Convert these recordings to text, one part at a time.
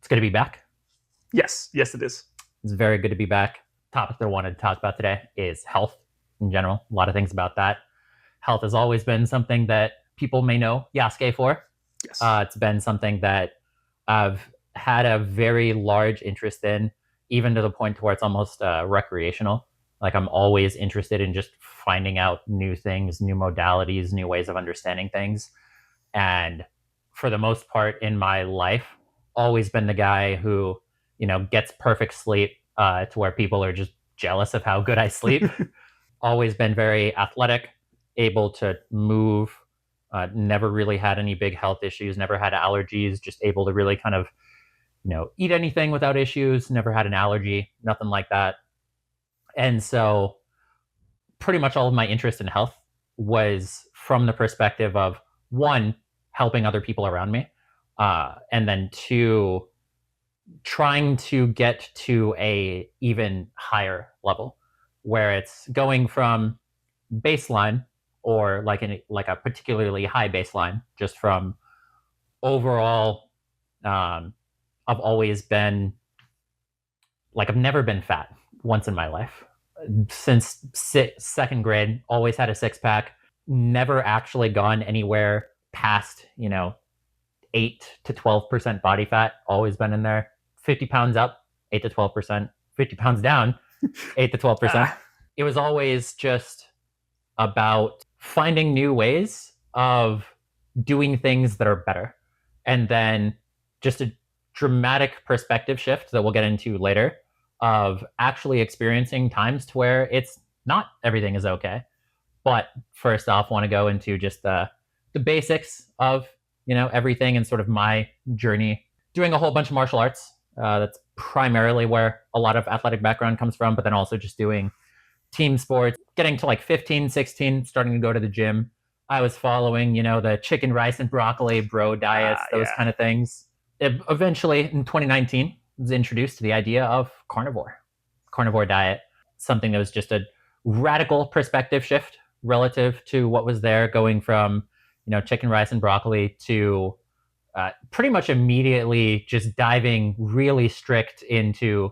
It's good to be back. Yes, it is. It's very good to be back. Topic that I wanted to talk about today is health in general. A lot of things about that. Health has always been something that people may know Yasukeh for. Yes. It's been something that I've had a very large interest in, even to the point to where it's almost recreational. Like I'm always interested in just finding out new things, new modalities, new ways of understanding things. And for the most part in my life, always been the guy who, gets perfect sleep to where people are just jealous of how good I sleep. Always been very athletic, able to move, never really had any big health issues, never had allergies, just able to really kind of, eat anything without issues, never had an allergy, nothing like that. And so pretty much all of my interest in health was from the perspective of one, helping other people around me, and then two, trying to get to a even higher level where it's going from baseline or like a particularly high baseline just from overall. I've always been like I've never been fat once in my life since second grade. Always had a six pack. Never actually gone anywhere past 8 to 12% body fat. Always been in there. 50 pounds up, 8 to 12%. 50 pounds down, 8 to 12%. It was always just about finding new ways of doing things that are better, and then just a dramatic perspective shift that we'll get into later of actually experiencing times to where it's not everything is okay. But first off, want to go into just the basics of everything and sort of my journey doing a whole bunch of martial arts. That's primarily where a lot of athletic background comes from, but then also just doing team sports, getting to like 15, 16, starting to go to the gym. I was following, the chicken, rice, and broccoli bro diets, those kind of things. Eventually, in 2019, was introduced to the idea of carnivore diet, something that was just a radical perspective shift relative to what was there, going from, chicken, rice, and broccoli to pretty much immediately just diving really strict into,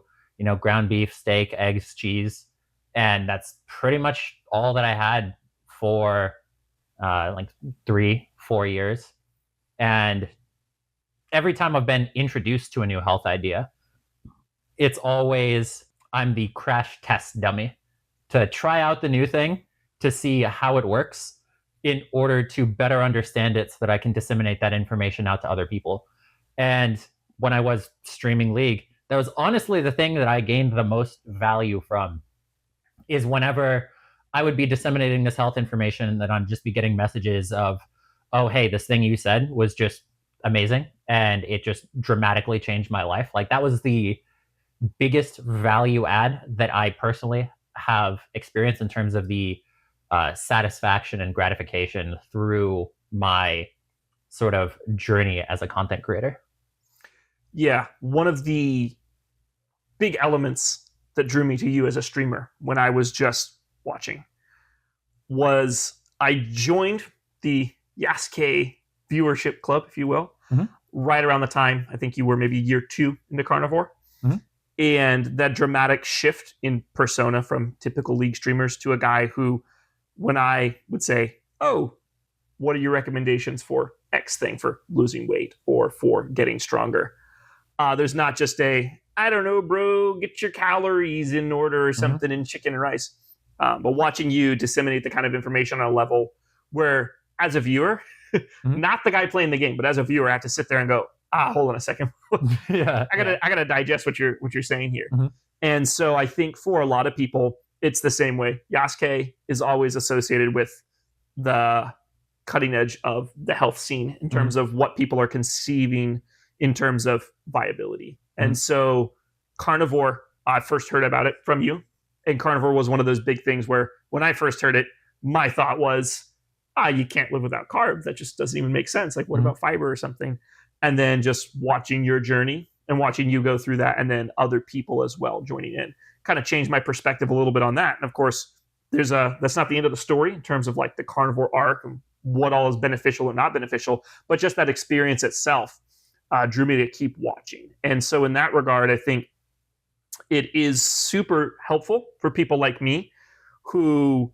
ground beef, steak, eggs, cheese. And that's pretty much all that I had for like 3-4 years. And every time I've been introduced to a new health idea, it's always I'm the crash test dummy to try out the new thing to see how it works in order to better understand it so that I can disseminate that information out to other people. And when I was streaming League, that was honestly the thing that I gained the most value from, is whenever I would be disseminating this health information, that I'd just be getting messages of, oh, hey, this thing you said was just amazing. And it just dramatically changed my life. Like that was the biggest value add that I personally have experienced in terms of the satisfaction and gratification through my sort of journey as a content creator. Yeah, one of the big elements that drew me to you as a streamer when I was just watching was I joined the Yasukeh viewership club, if you will, right around the time I think you were maybe year 2 into carnivore. And that dramatic shift in persona from typical League streamers to a guy who, when I would say, oh, what are your recommendations for X thing, for losing weight or for getting stronger? There's not just I don't know, bro, get your calories in order or something in chicken and rice. But watching you disseminate the kind of information on a level where, as a viewer, not the guy playing the game, but as a viewer, I have to sit there and go, hold on a second. I gotta digest what you're saying here. And so I think for a lot of people, it's the same way. Yasukeh is always associated with the cutting edge of the health scene in terms of what people are conceiving in terms of viability. And so carnivore, I first heard about it from you. And carnivore was one of those big things where when I first heard it, my thought was, you can't live without carbs. That just doesn't even make sense. Like, what about fiber or something? And then just watching your journey and watching you go through that, and then other people as well joining in, kind of changed my perspective a little bit on that. And of course, that's not the end of the story in terms of like the carnivore arc and what all is beneficial and not beneficial, but just that experience itself drew me to keep watching. And so, in that regard, I think it is super helpful for people like me who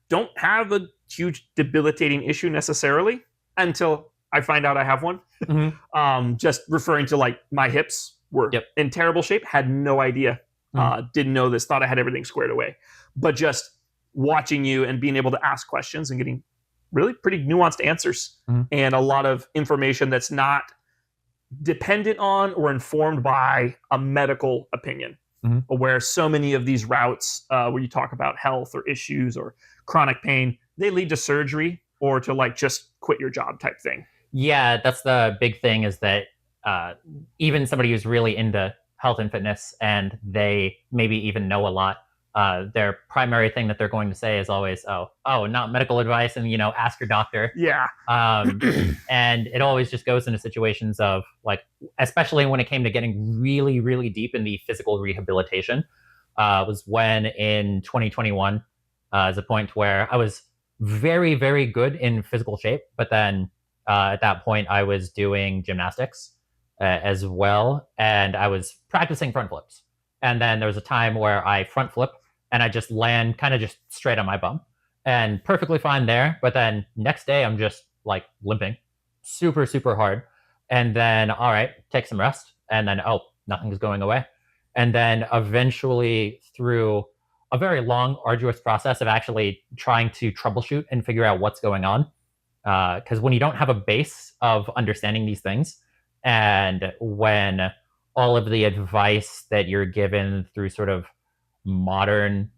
don't have a huge debilitating issue necessarily until I find out I have one. Mm-hmm. Just referring to like my hips were Yep. in terrible shape, had no idea, didn't know this, thought I had everything squared away. But just watching you and being able to ask questions and getting really pretty nuanced answers and a lot of information that's not dependent on or informed by a medical opinion. Where so many of these routes where you talk about health or issues or chronic pain, they lead to surgery or to like just quit your job type thing. Yeah, that's the big thing, is that even somebody who's really into health and fitness and they maybe even know a lot, their primary thing that they're going to say is always, oh, not medical advice, and ask your doctor. Yeah. And it always just goes into situations of like, especially when it came to getting really, really deep in the physical rehabilitation, was when in 2021, is a point where I was very, very good in physical shape, but then at that point I was doing gymnastics as well, and I was practicing front flips. And then there was a time where I front flip and I just land kind of just straight on my bum and perfectly fine there. But then next day I'm just like limping super, super hard. And then, all right, take some rest. And then, nothing's going away. And then eventually, through a very long, arduous process of actually trying to troubleshoot and figure out what's going on. Because when you don't have a base of understanding these things, and when all of the advice that you're given through sort of modern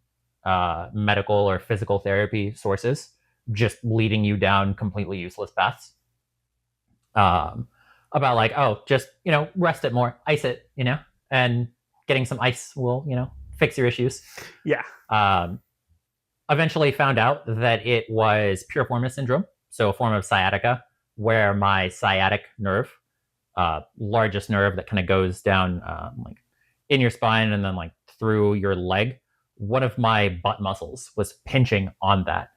medical or physical therapy sources just leading you down completely useless paths, about like, just rest it more, ice it, and getting some ice will fix your issues. Yeah. Eventually found out that it was piriformis syndrome, so a form of sciatica, where my sciatic nerve, largest nerve that kind of goes down like in your spine and then like through your leg, one of my butt muscles was pinching on that.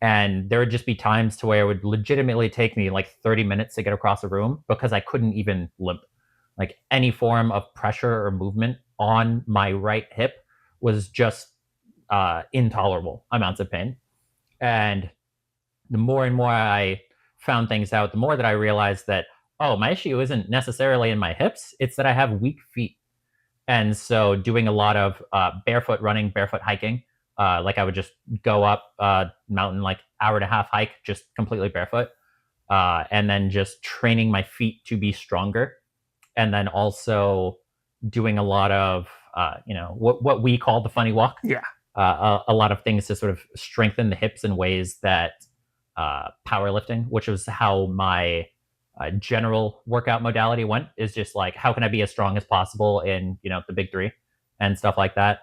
And there would just be times to where it would legitimately take me like 30 minutes to get across a room because I couldn't even limp. Like any form of pressure or movement on my right hip was just intolerable amounts of pain. And the more and more I found things out, the more that I realized that, my issue isn't necessarily in my hips, it's that I have weak feet. And so doing a lot of barefoot running, barefoot hiking, like I would just go up a mountain, like hour and a half hike, just completely barefoot. And then just training my feet to be stronger. And then also doing a lot of, what we call the funny walk. Yeah. A lot of things to sort of strengthen the hips in ways that powerlifting, which was how my general workout modality went, is just like, how can I be as strong as possible in the big three and stuff like that.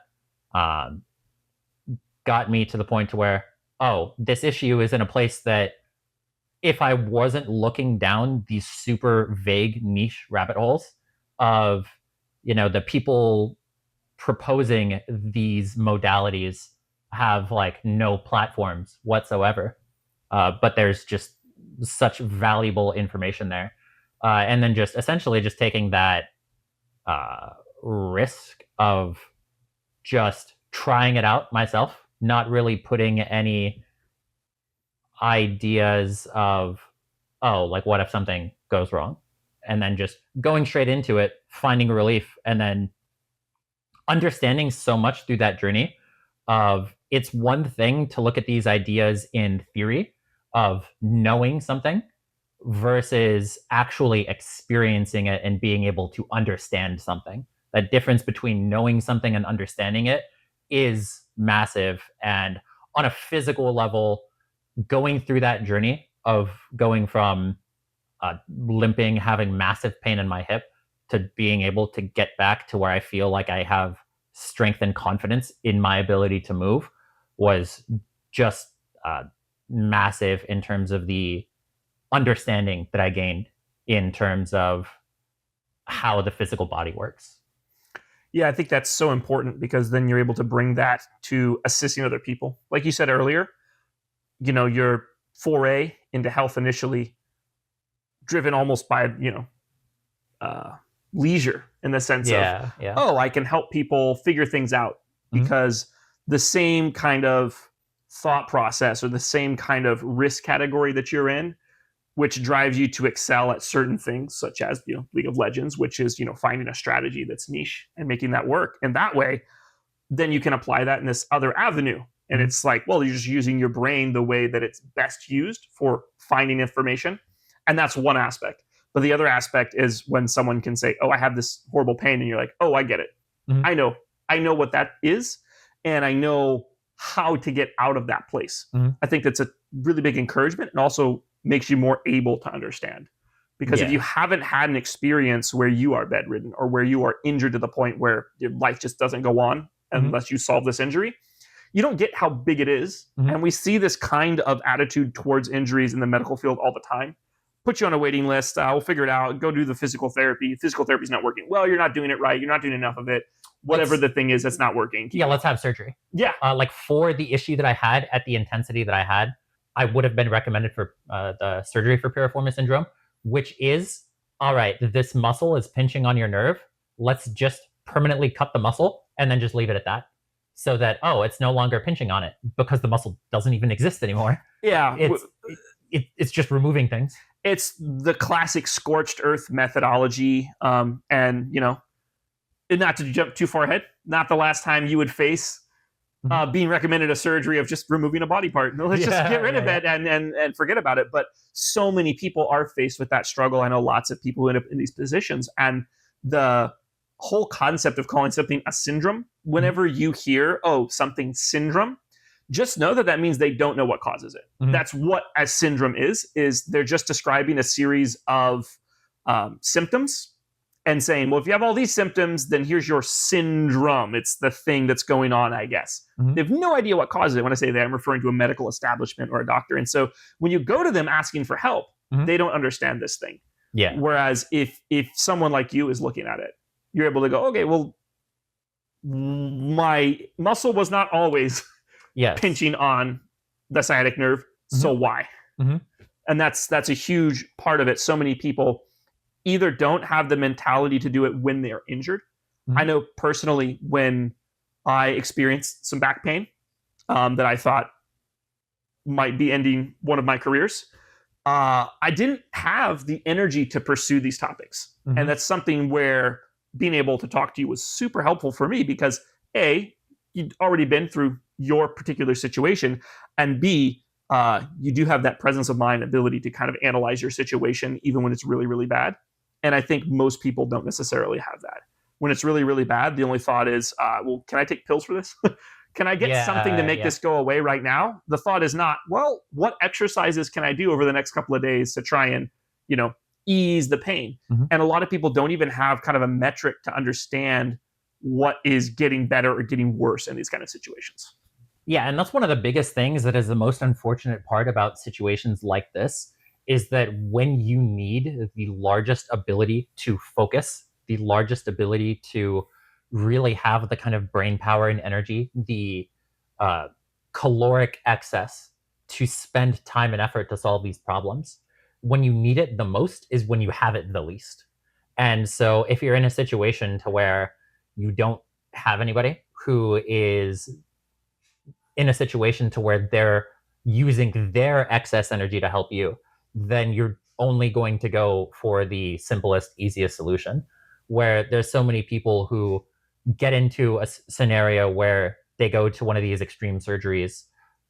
Got me to the point to where, this issue is in a place that if I wasn't looking down these super vague niche rabbit holes of the people proposing these modalities have like no platforms whatsoever, but there's just such valuable information there, and then just essentially just taking that risk of just trying it out myself, not really putting any ideas of, like what if something goes wrong, and then just going straight into it, finding relief, and then understanding so much through that journey of, it's one thing to look at these ideas in theory of knowing something versus actually experiencing it and being able to understand something. That difference between knowing something and understanding it is massive. And on a physical level, going through that journey of going from limping, having massive pain in my hip, to being able to get back to where I feel like I have strength and confidence in my ability to move, was just massive in terms of the understanding that I gained in terms of how the physical body works. Yeah, I think that's so important because then you're able to bring that to assisting other people. Like you said earlier, your foray into health initially driven almost by, uh, leisure in the sense of, Yeah. oh, I can help people figure things out, Mhm. because the same kind of thought process or the same kind of risk category that you're in, which drives you to excel at certain things, such as League of Legends, which is finding a strategy that's niche and making that work. And that way, then you can apply that in this other avenue. And Mhm. it's like, well, you're just using your brain the way that it's best used for finding information. And that's one aspect. But the other aspect is when someone can say, oh, I have this horrible pain. And you're like, oh, I get it. Mhm. I know. I know what that is. And I know how to get out of that place. Mhm. I think that's a really big encouragement, and also makes you more able to understand. Because if Yeah. you haven't had an experience where you are bedridden or where you are injured to the point where your life just doesn't go on Mhm. unless you solve this injury, you don't get how big it is. Mhm. And we see this kind of attitude towards injuries in the medical field all the time. Put you on a waiting list. We'll figure it out. Go do the physical therapy. Physical therapy's not working. Well, you're not doing it right. You're not doing enough of it. Whatever Let's the thing is that's not working. yeah, let's have surgery. Yeah. Like for the issue that I had at the intensity that I had, I would have been recommended for the surgery for piriformis syndrome, which is all right. This muscle is pinching on your nerve. Let's just permanently cut the muscle and then just leave it at that, so that it's no longer pinching on it because the muscle doesn't even exist anymore. Yeah. It's just removing things. It's the classic scorched earth methodology. And not to jump too far ahead, not the last time you would face being recommended a surgery of just removing a body part. No, let's just get rid of it and forget about it. But so many people are faced with that struggle. I know lots of people who end up in these positions. And the whole concept of calling something a syndrome, whenever you hear, oh, something syndrome, just know that that means they don't know what causes it. Mhm. That's what a syndrome is they're just describing a series of symptoms and saying, well, if you have all these symptoms, then here's your syndrome. It's the thing that's going on, I guess. Mhm. They have no idea what causes it. When I say that, I'm referring to a medical establishment or a doctor. And so when you go to them asking for help, Mhm. they don't understand this thing. Yeah. Whereas if someone like you is looking at it, you're able to go, okay, well, my muscle was not always Yes. pinching on the sciatic nerve. So why? Mhm. And that's a huge part of it. So many people either don't have the mentality to do it when they're injured. Mhm. I know personally when I experienced some back pain that I thought might be ending one of my careers, I didn't have the energy to pursue these topics. Mhm. And that's something where being able to talk to you was super helpful for me, because A, you'd already been through your particular situation, and B, you do have that presence of mind ability to kind of analyze your situation even when it's really, really bad. And I think most people don't necessarily have that. When it's really, really bad, the only thought is, well, can I take pills for this? Can I get something to make this go away right now? The thought is not, well, what exercises can I do over the next couple of days to try and, ease the pain? Mhm. And a lot of people don't even have kind of a metric to understand what is getting better or getting worse in these kind of situations. Yeah, and that's one of the biggest things that is the most unfortunate part about situations like this, is that when you need the largest ability to focus, the largest ability to really have the kind of brain power and energy, the uh, caloric excess to spend time and effort to solve these problems, when you need it the most is when you have it the least. And so if you're in a situation to where you don't have anybody who is in a situation to where they're using their excess energy to help you, then you're only going to go for the simplest, easiest solution. Where there's so many people who get into a scenario where they go to one of these extreme surgeries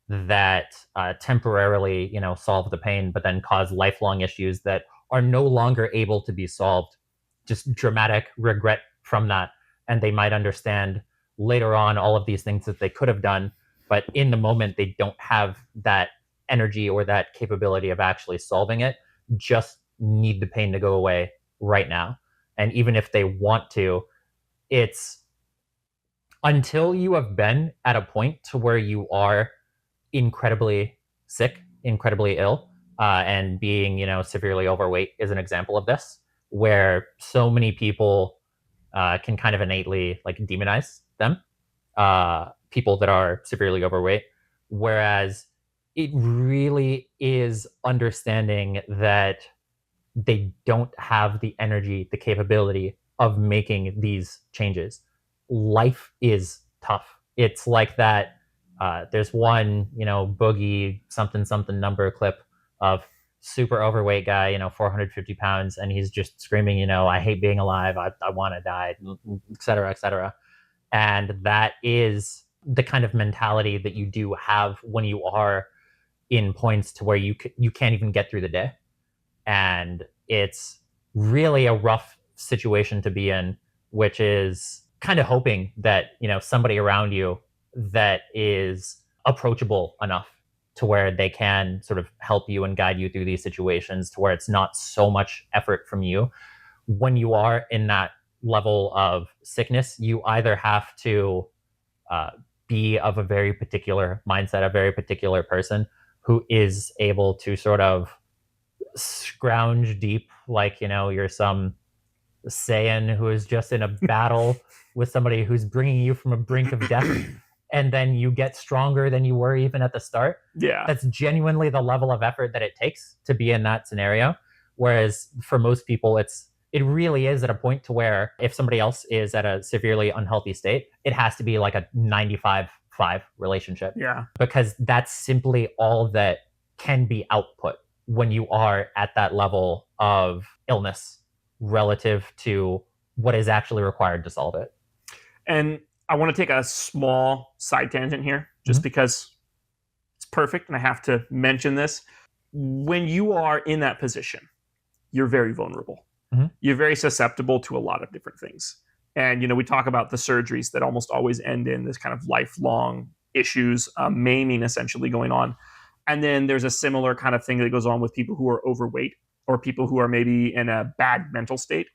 that temporarily, solve the pain, but then cause lifelong issues that are no longer able to be solved. Just dramatic regret from that, and they might understand later on all of these things that they could have done, but in the moment they don't have that energy or that capability of actually solving it. Just need the pain to go away right now. And even if they want to, it's until you have been at a point to where you are incredibly sick, incredibly ill, and being, severely overweight is an example of this, where so many people can kind of innately like demonize them, people that are severely overweight. Whereas it really is understanding that they don't have the energy, the capability of making these changes. Life is tough. It's like that. There's one, boogie something something number clip of super overweight guy, 450 pounds, and he's just screaming, I hate being alive. I want to die, et cetera, et cetera. And that is the kind of mentality that you do have when you are in points to where you can't even get through the day. And it's really a rough situation to be in, which is kind of hoping that, somebody around you that is approachable enough to where they can sort of help you and guide you through these situations, to where it's not so much effort from you. When you are in that level of sickness, you either have to be of a very particular mindset, a very particular person who is able to sort of scrounge deep, like, you're some Saiyan who is just in a battle with somebody who's bringing you from a brink of death, and then you get stronger than you were even at the start. Yeah. That's genuinely the level of effort that it takes to be in that scenario. Whereas for most people, it really is at a point to where if somebody else is at a severely unhealthy state, it has to be like a 95-5 relationship. Yeah. Because that's simply all that can be output when you are at that level of illness relative to what is actually required to solve it. And I want to take a small side tangent here, just because it's perfect and I have to mention this. When you are in that position, you're very vulnerable. You're very susceptible to a lot of different things. And, we talk about the surgeries that almost always end in this kind of lifelong issues, maiming essentially going on. And then there's a similar kind of thing that goes on with people who are overweight or people who are maybe in a bad mental state.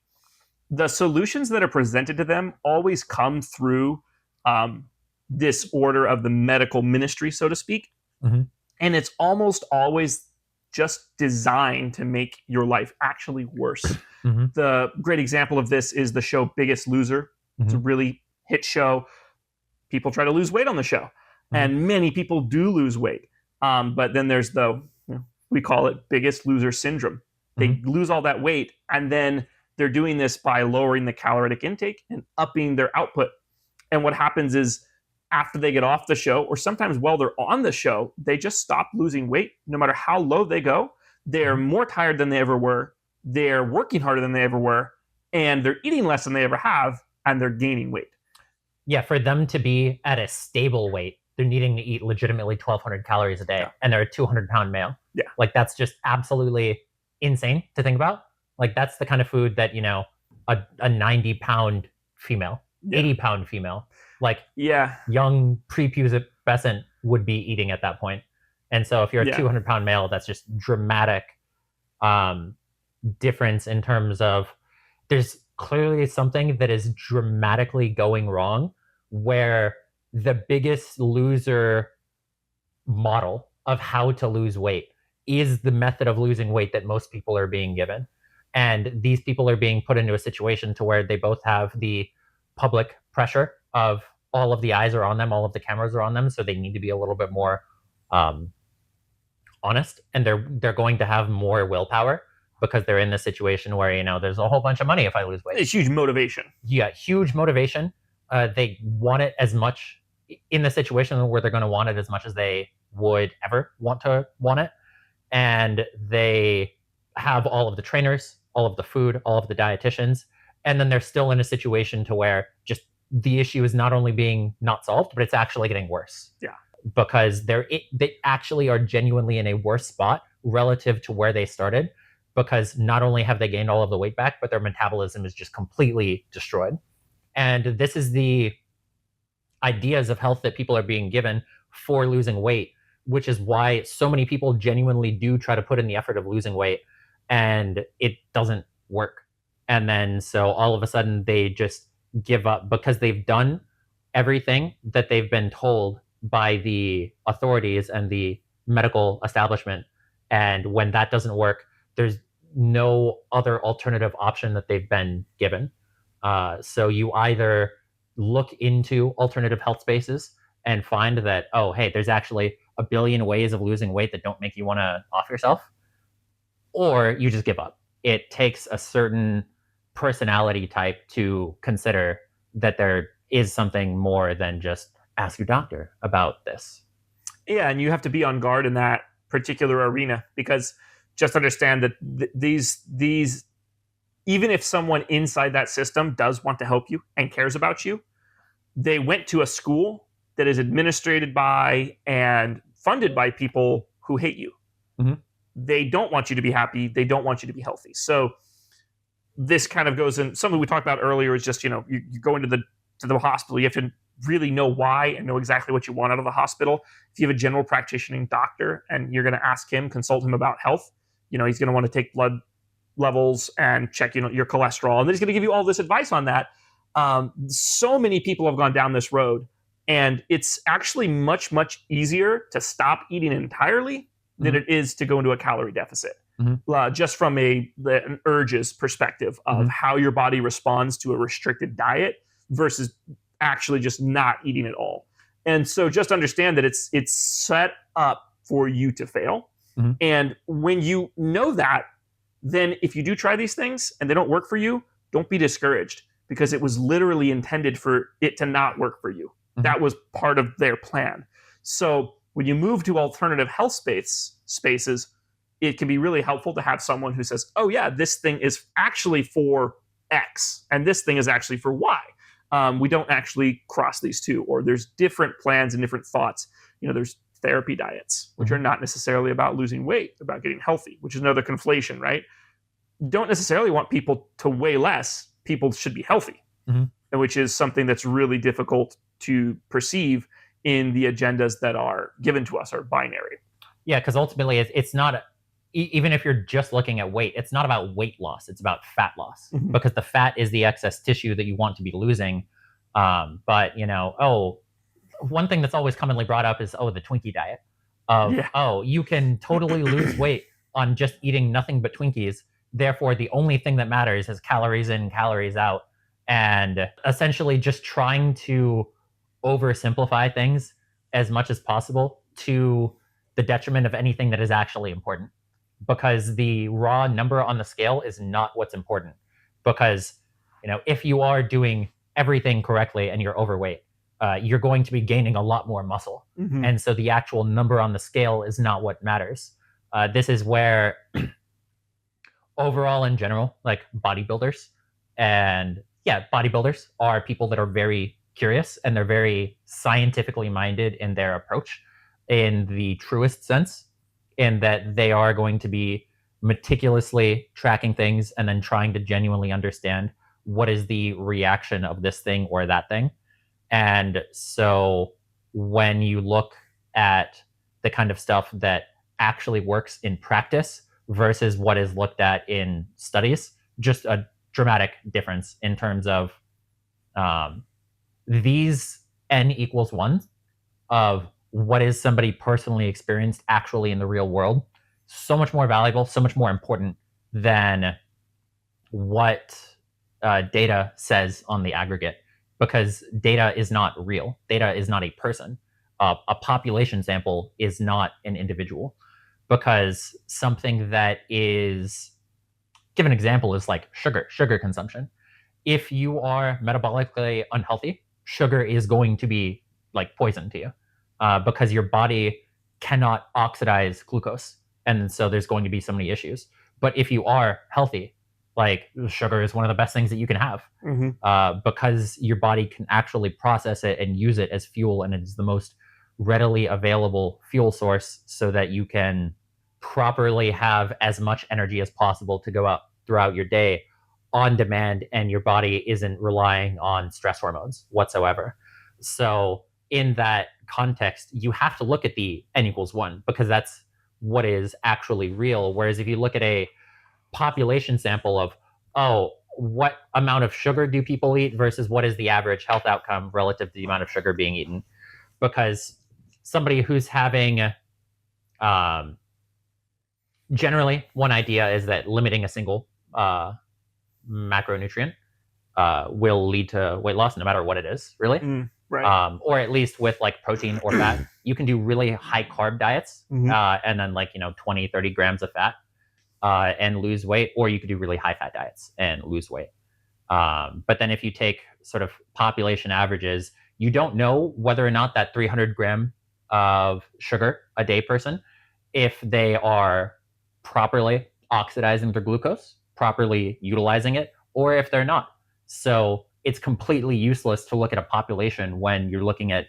The solutions that are presented to them always come through this order of the medical ministry, so to speak. And it's almost always just designed to make your life actually worse. The great example of this is the show Biggest Loser. It's a really hit show. People try to lose weight on the show, and many people do lose weight. But then there's we call it Biggest Loser syndrome. They lose all that weight, and then they're doing this by lowering the caloric intake and upping their output. And what happens is, after they get off the show, or sometimes while they're on the show, they just stop losing weight. No matter how low they go, they're more tired than they ever were. They're working harder than they ever were, and they're eating less than they ever have, and they're gaining weight. Yeah, for them to be at a stable weight, they're needing to eat legitimately 1,200 calories a day, and they're a 200-pound male. Yeah. Like, that's just absolutely insane to think about. Like, that's the kind of food that, a 90-pound female, 80-pound female, like young prepubescent would be eating at that point. And so if you're a 200-pound male, that's just dramatic difference in terms of there's clearly something that is dramatically going wrong, where the Biggest Loser model of how to lose weight is the method of losing weight that most people are being given. And these people are being put into a situation to where they both have the public pressure of all of the eyes are on them, all of the cameras are on them, so they need to be a little bit more honest, and they're going to have more willpower because they're in this situation where, there's a whole bunch of money if I lose weight. It's huge motivation. Yeah, huge motivation. They want it as much in the situation where they're going to want it as much as they would ever want it. And they have all of the trainers, all of the food, all of the dietitians. And then they're still in a situation to where just the issue is not only being not solved, but it's actually getting worse. Yeah. Because they actually are genuinely in a worse spot relative to where they started, because not only have they gained all of the weight back, but their metabolism is just completely destroyed. And this is the ideas of health that people are being given for losing weight, which is why so many people genuinely do try to put in the effort of losing weight, and it doesn't work. And then so all of a sudden they just give up because they've done everything that they've been told by the authorities and the medical establishment. And when that doesn't work, there's no other alternative option that they've been given. So you either look into alternative health spaces and find that, oh, hey, there's actually a billion ways of losing weight that don't make you want to off yourself, or you just give up. it takes a certain personality type to consider that there is something more than just ask your doctor about this. Yeah, and you have to be on guard in that particular arena, because just understand that these even if someone inside that system does want to help you and cares about you, they went to a school that is administrated by and funded by people who hate you. Mhm. They don't want you to be happy. They don't want you to be healthy. So this kind of goes in. Something we talked about earlier is just, you go into the hospital. You have to really know why and know exactly what you want out of the hospital. If you have a general practicing doctor and you're going to ask him, consult him about health, he's going to want to take blood levels and check your cholesterol, and then he's going to give you all this advice on that. So many people have gone down this road, and it's actually much, much easier to stop eating entirely than it is to go into a calorie deficit. Just from an urges perspective of how your body responds to a restricted diet versus actually just not eating at all. And so just understand that it's set up for you to fail. And when you know that, then if you do try these things and they don't work for you, don't be discouraged, because it was literally intended for it to not work for you. That was part of their plan. So when you move to alternative health spaces, it can be really helpful to have someone who says, oh yeah, this thing is actually for X and this thing is actually for Y. We don't actually cross these two, or there's different plans and different thoughts. There's therapy diets, which are not necessarily about losing weight, about getting healthy, which is another conflation, right? Don't necessarily want people to weigh less. People should be healthy, which is something that's really difficult to perceive in the agendas that are given to us, are binary. Yeah, because ultimately it's not, even if you're just looking at weight, it's not about weight loss, it's about fat loss, because the fat is the excess tissue that you want to be losing. But one thing that's always commonly brought up is, the Twinkie diet. You can totally lose weight on just eating nothing but Twinkies. Therefore, the only thing that matters is calories in, calories out. And essentially just trying to oversimplify things as much as possible to the detriment of anything that is actually important. Because the raw number on the scale is not what's important. Because, if you are doing everything correctly and you're overweight, you're going to be gaining a lot more muscle. And so the actual number on the scale is not what matters. This is where overall in general, like bodybuilders are people that are very curious and they're very scientifically minded in their approach in the truest sense, in that they are going to be meticulously tracking things and then trying to genuinely understand what is the reaction of this thing or that thing. And so when you look at the kind of stuff that actually works in practice versus what is looked at in studies, just a dramatic difference in terms of these n equals 1 of what is somebody personally experienced actually in the real world, so much more valuable, so much more important than what data says on the aggregate. Because data is not real. Data is not a person. A population sample is not an individual. Because something that is, give an example, is like sugar consumption. If you are metabolically unhealthy, sugar is going to be like poison to you, because your body cannot oxidize glucose. And so there's going to be so many issues. But if you are healthy, like, sugar is one of the best things that you can have, because your body can actually process it and use it as fuel, and it's the most readily available fuel source, so that you can properly have as much energy as possible to go out throughout your day on demand, and your body isn't relying on stress hormones whatsoever. So in that context, you have to look at the n equals 1, because that's what is actually real. Whereas if you look at a population sample of, what amount of sugar do people eat versus what is the average health outcome relative to the amount of sugar being eaten, because somebody who's having generally, one idea is that limiting a single macronutrient will lead to weight loss, no matter what it is, really. Right. Or at least with like protein or fat. You can do really high carb diets, and then 20, 30 grams of fat. and lose weight, or you could do really high fat diets and lose weight. But then if you take sort of population averages, you don't know whether or not that 300 gram of sugar a day person, if they are properly oxidizing their glucose, properly utilizing it, or if they're not. So it's completely useless to look at a population when you're looking at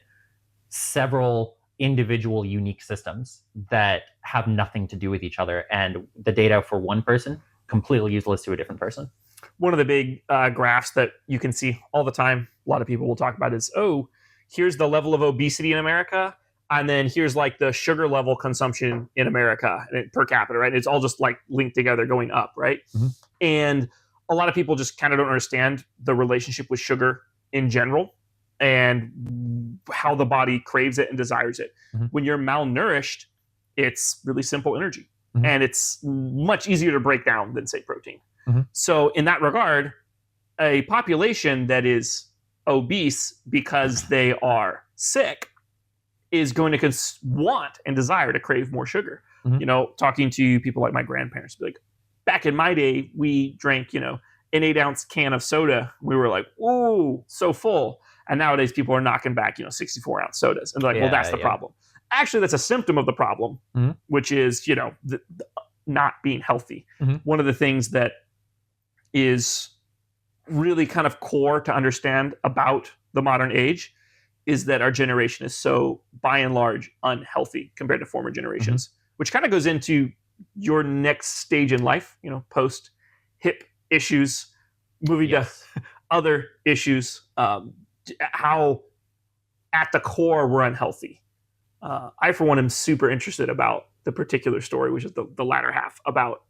several individual unique systems that have nothing to do with each other, and the data for one person completely useless to a different person. One of the big graphs that you can see all the time, a lot of people will talk about is, oh, here's the level of obesity in America, and then here's like the sugar level consumption in America per capita, right? It's all just like linked together going up, right? Mm-hmm. And a lot of people just kind of don't understand the relationship with sugar in general and how the body craves it and desires it. Mm-hmm. When you're malnourished, it's really simple energy, and it's much easier to break down than, say, protein. Mm-hmm. So in that regard, a population that is obese because they are sick is going to want and desire to crave more sugar. Mm-hmm. You know, talking to people like my grandparents, be like, back in my day, we drank, you know, an 8-ounce can of soda. We were like, ooh, so full. And nowadays people are knocking back, you know, 64-ounce sodas. And they're like, well, that's the problem. Actually, that's a symptom of the problem, which is, you know, the not being healthy. One of the things that is really kind of core to understand about the modern age is that our generation is so, by and large, unhealthy compared to former generations, which kind of goes into your next stage in life, you know, post hip issues, moving to other issues, how at the core we're unhealthy. I, for one, am super interested about the particular story, which is the latter half, about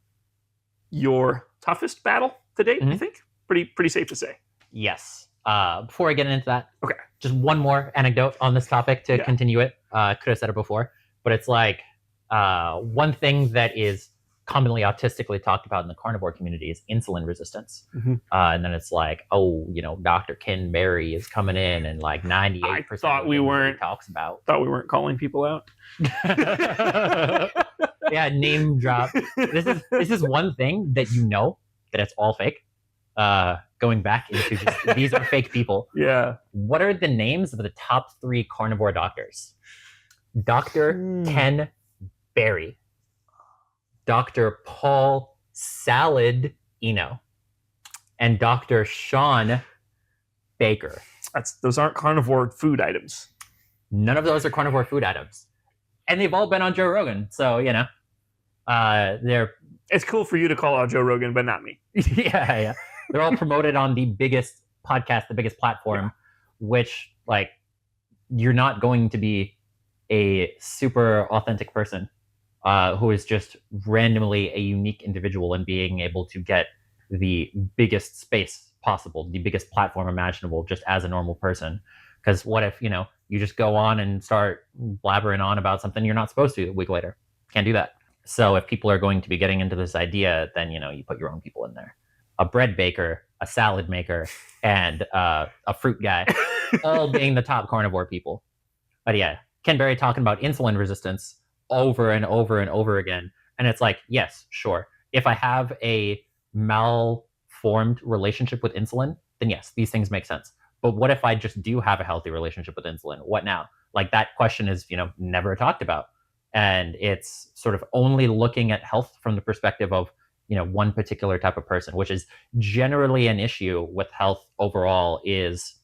your toughest battle to date, I think. Pretty safe to say. Yes. Before I get into that, okay, just one more anecdote on this topic to continue it. Could have said it before, but it's like one thing that is commonly autistically talked about in the carnivore community is insulin resistance. And then it's like, oh, you know, Dr. Ken Berry is coming in and like 98% thought we weren't talks about. Thought we weren't calling people out. Yeah, name drop. This is one thing that you know that it's all fake. Going back into just these are fake people. Yeah. What are the names of the top 3 carnivore doctors? Dr. Ken Berry, Dr. Paul Salad Eno, and Dr. Sean Baker. Those aren't carnivore food items. None of those are carnivore food items. And they've all been on Joe Rogan. So, you know, it's cool for you to call out Joe Rogan, but not me. Yeah. They're all promoted on the biggest podcast, the biggest platform, which, like, you're not going to be a super authentic person who is just randomly a unique individual and being able to get the biggest space possible, the biggest platform imaginable, just as a normal person. Because what if, you know, you just go on and start blabbering on about something you're not supposed to a week later? Can't do that. So if people are going to be getting into this idea, then, you know, you put your own people in there. A bread baker, a salad maker, and a fruit guy, all being the top carnivore people. But yeah, Ken Berry talking about insulin resistance over and over and over again. And it's like, yes, sure. If I have a malformed relationship with insulin, then yes, these things make sense. But what if I just do have a healthy relationship with insulin? What now? Like, that question is, you know, never talked about. And it's sort of only looking at health from the perspective of, you know, one particular type of person, which is generally an issue with health overall. Is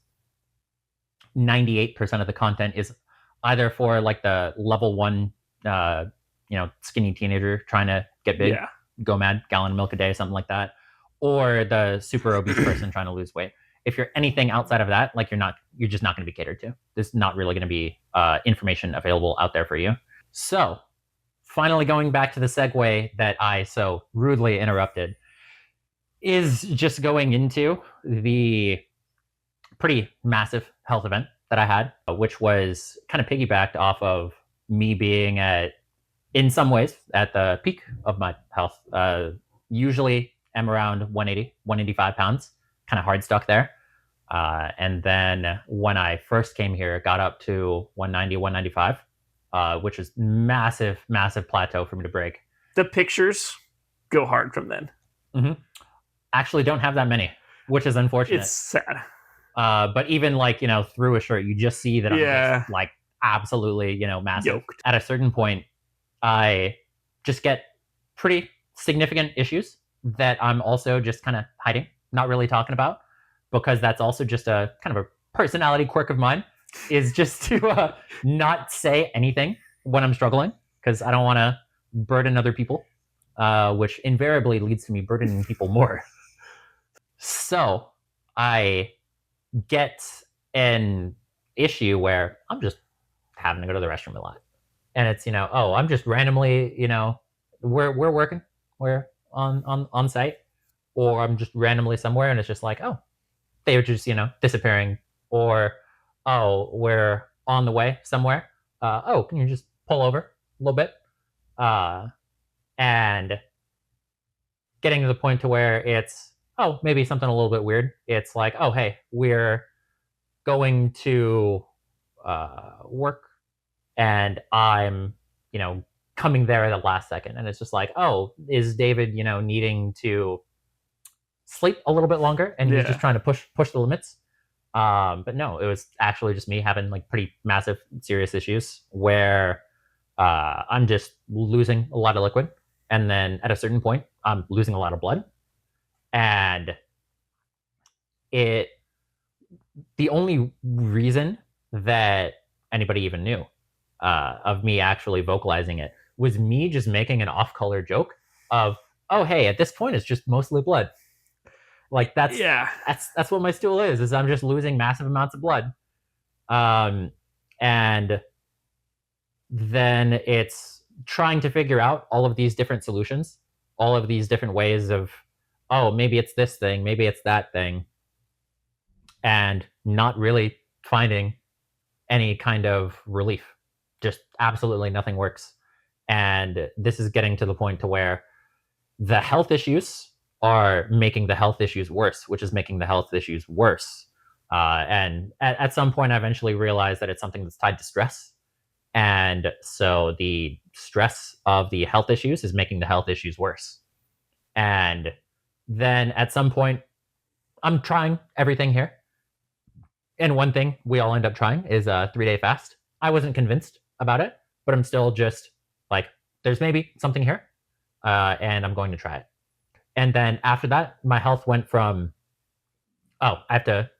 98% of the content is either for like the level 1, you know, skinny teenager trying to get big, go mad, gallon of milk a day, something like that, or the super obese person trying to lose weight. If you're anything outside of that, like, you're just not going to be catered to. There's not really going to be information available out there for you. So, finally going back to the segue that I so rudely interrupted, is just going into the pretty massive health event that I had, which was kind of piggybacked off of me being in some ways, at the peak of my health. Usually am around 180, 185 pounds, kind of hard stuck there. And then when I first came here, got up to 190, 195. Which is massive plateau for me to break. The pictures go hard from then. Actually don't have that many, which is unfortunate. It's sad. But even like, through a shirt, you just see that I'm just like absolutely, massive. Yoked. At a certain point, I just get pretty significant issues that I'm also just kind of hiding, not really talking about, because that's also just a kind of a personality quirk of mine, is just to not say anything when I'm struggling, because I don't want to burden other people, which invariably leads to me burdening people more. So I get an issue where I'm just having to go to the restroom a lot. And it's, I'm just randomly, we're working, we're on site, or I'm just randomly somewhere and it's just like, oh, they were just, disappearing, or, oh, we're on the way somewhere. Oh, can you just pull over a little bit? And getting to the point to where it's, oh, maybe something a little bit weird. It's like, oh, hey, we're going to work, and I'm, coming there at the last second. And it's just like, oh, is David, needing to sleep a little bit longer, and he's just trying to push the limits. But no, it was actually just me having like pretty massive, serious issues where I'm just losing a lot of liquid, and then at a certain point, I'm losing a lot of blood, and the only reason that anybody even knew of me actually vocalizing it was me just making an off-color joke of, oh, hey, at this point, it's just mostly blood. Like that's what my stool is I'm just losing massive amounts of blood. And then it's trying to figure out all of these different solutions, all of these different ways of, oh, maybe it's this thing, maybe it's that thing, and not really finding any kind of relief. Just absolutely nothing works. And this is getting to the point to where the health issues are making the health issues worse, which is making the health issues worse. And at some point, I eventually realized that it's something that's tied to stress. And so the stress of the health issues is making the health issues worse. And then at some point, I'm trying everything here. And one thing we all end up trying is a 3-day fast. I wasn't convinced about it, but I'm still just like, there's maybe something here, and I'm going to try it. And then after that, my health went from, oh, I have to,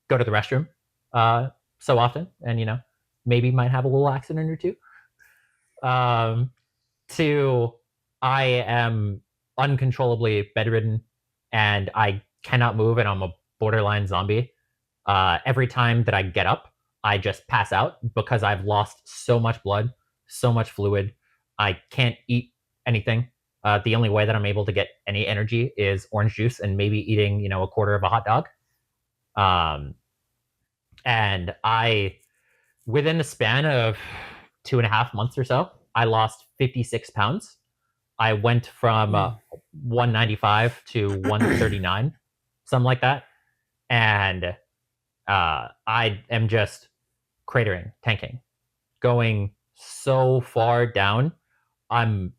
go to the restroom so often, and, maybe might have a little accident or two, to I am uncontrollably bedridden and I cannot move and I'm a borderline zombie. Every time that I get up, I just pass out because I've lost so much blood, so much fluid. I can't eat anything. The only way that I'm able to get any energy is orange juice and maybe eating, a quarter of a hot dog. And within the span of 2.5 months or so, I lost 56 pounds. I went from 195 to 139, something like that. And I am just cratering, tanking, going so far down. I'm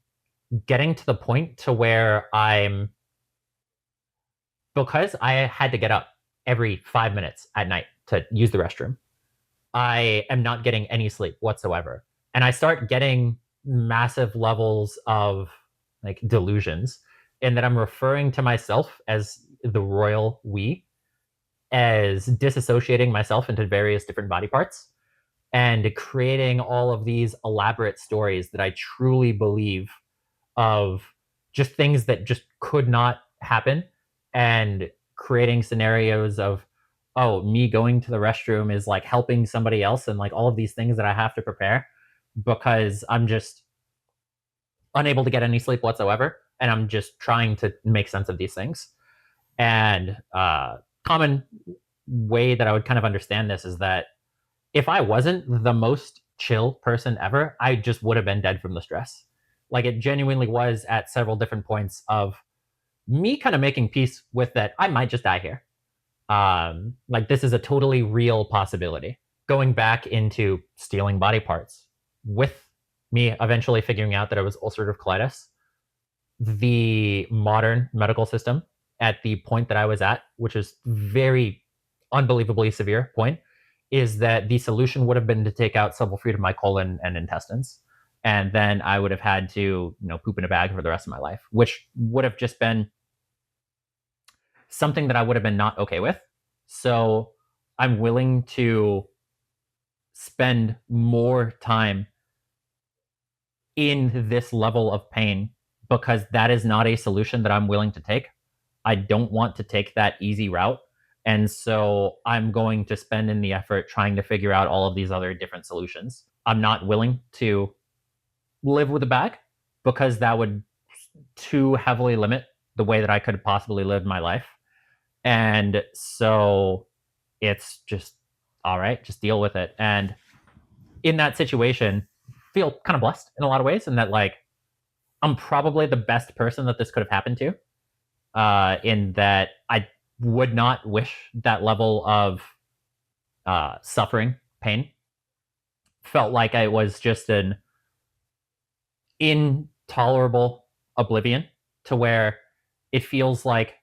getting to the point to where because I had to get up every 5 minutes at night to use the restroom, I am not getting any sleep whatsoever. And I start getting massive levels of like delusions in that I'm referring to myself as the royal we, as disassociating myself into various different body parts and creating all of these elaborate stories that I truly believe of just things that just could not happen, and creating scenarios of, oh, me going to the restroom is like helping somebody else, and like all of these things that I have to prepare because I'm just unable to get any sleep whatsoever, and I'm just trying to make sense of these things. And common way that I would kind of understand this is that if I wasn't the most chill person ever, I just would have been dead from the stress. Like it genuinely was at several different points of me kind of making peace with that I might just die here. Like this is a totally real possibility. Going back into stealing body parts, with me eventually figuring out that it was ulcerative colitis, the modern medical system at the point that I was at, which is very unbelievably severe point, is that the solution would have been to take out subwoofer of my colon and intestines. And then I would have had to, poop in a bag for the rest of my life, which would have just been something that I would have been not okay with. So I'm willing to spend more time in this level of pain because that is not a solution that I'm willing to take. I don't want to take that easy route. And so I'm going to spend in the effort trying to figure out all of these other different solutions. I'm not willing to live with a bag because that would too heavily limit the way that I could possibly live my life. And so it's just, all right, just deal with it. And in that situation, feel kind of blessed in a lot of ways, and that like I'm probably the best person that this could have happened to. In that I would not wish that level of suffering, pain. Felt like I was just an intolerable oblivion to where it feels like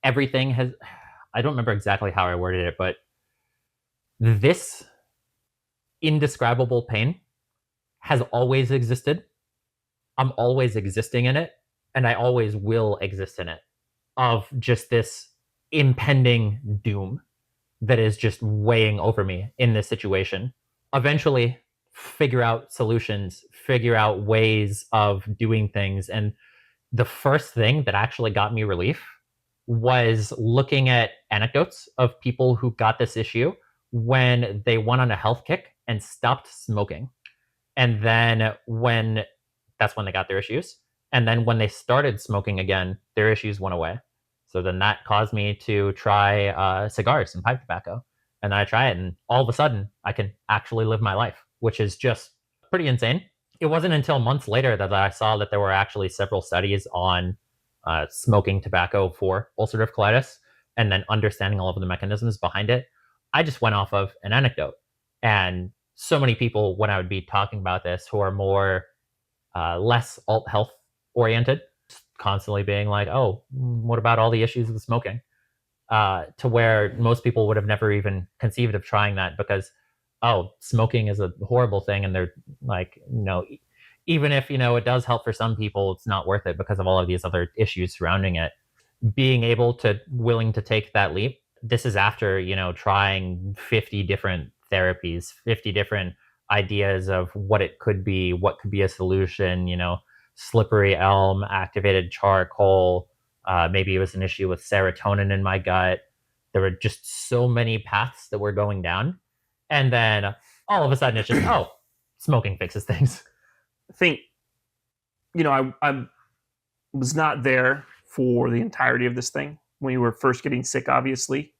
everything has. I don't remember exactly how I worded it, but this indescribable pain has always existed. I'm always existing in it, and I always will exist in it. Of just this impending doom that is just weighing over me in this situation. Eventually, figure out solutions, figure out ways of doing things. And the first thing that actually got me relief was looking at anecdotes of people who got this issue when they went on a health kick and stopped smoking. And then that's when they got their issues. And then when they started smoking again, their issues went away. So then that caused me to try cigars and pipe tobacco. And then I try it, and all of a sudden, I can actually live my life, which is just pretty insane. It wasn't until months later that I saw that there were actually several studies on smoking tobacco for ulcerative colitis, and then understanding all of the mechanisms behind it. I just went off of an anecdote. And so many people, when I would be talking about this, who are more less alt health oriented, constantly being like, oh, what about all the issues with smoking? To where most people would have never even conceived of trying that because, oh, smoking is a horrible thing. And they're like, even if, it does help for some people, it's not worth it because of all of these other issues surrounding it. Being willing to take that leap. This is after, trying 50 different therapies, 50 different ideas of what it could be, what could be a solution, slippery elm, activated charcoal. Maybe it was an issue with serotonin in my gut. There were just so many paths that we're going down. And then all of a sudden it's just, oh, smoking fixes things. I think, I was not there for the entirety of this thing. When you were first getting sick, obviously,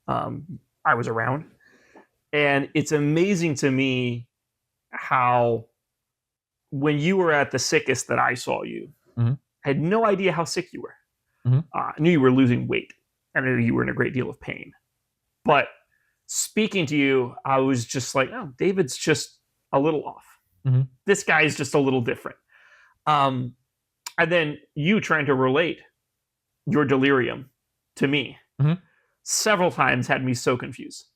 I was around. And it's amazing to me how when you were at the sickest that I saw you, Mhm. I had no idea how sick you were. Mhm. I knew you were losing weight. I knew you were in a great deal of pain. But speaking to you, I was just like, oh, David's just a little off. Mhm. This guy is just a little different. And then you trying to relate your delirium to me Mhm. several times had me so confused.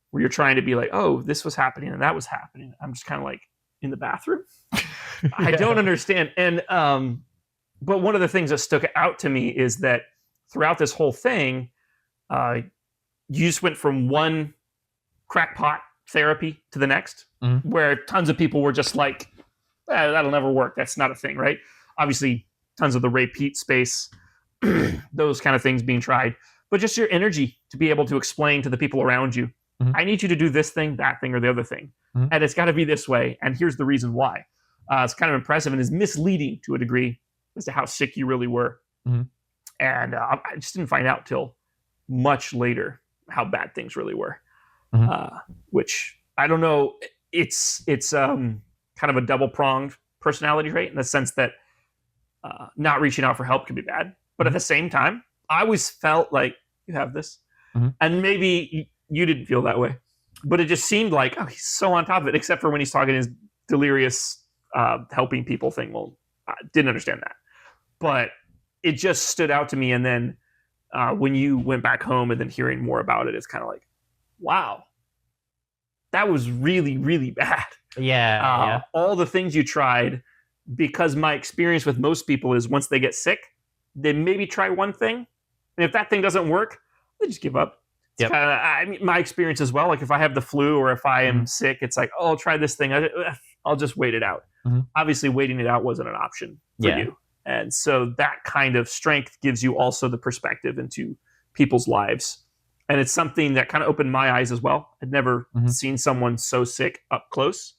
Where you're trying to be like, oh, this was happening and that was happening. I'm just kind of like in the bathroom. I don't understand. And but one of the things that stuck out to me is that throughout this whole thing, you just went from one crackpot therapy to the next, Mhm. where tons of people were just like, that'll never work. That's not a thing, right? Obviously, tons of the Ray Pete space, those kind of things being tried, but just your energy to be able to explain to the people around you, Mhm. I need you to do this thing, that thing, or the other thing. Mhm. And it's got to be this way. And here's the reason why. It's kind of impressive and is misleading to a degree as to how sick you really were. Mhm. And I just didn't find out till much later how bad things really were. Mhm. Which I don't know. It's kind of a double pronged personality trait in the sense that not reaching out for help can be bad, but at the same time, I always felt like you have this, Mhm. and maybe you didn't feel that way, but it just seemed like, oh, he's so on top of it, except for when he's talking his delirious helping people thing. Well, I didn't understand that, but it just stood out to me. And then when you went back home and then hearing more about it, it's kind of like, wow, that was really, really bad. Yeah. All the things you tried, because my experience with most people is once they get sick, they maybe try one thing. And if that thing doesn't work, they just give up. It's kind of, I mean, my experience as well. Like if I have the flu or if I am sick, it's like, oh, I'll try this thing. I'll just wait it out. Obviously, waiting it out wasn't an option for you. And so that kind of strength gives you also the perspective into people's lives. And it's something that kind of opened my eyes as well. I'd never seen someone so sick up close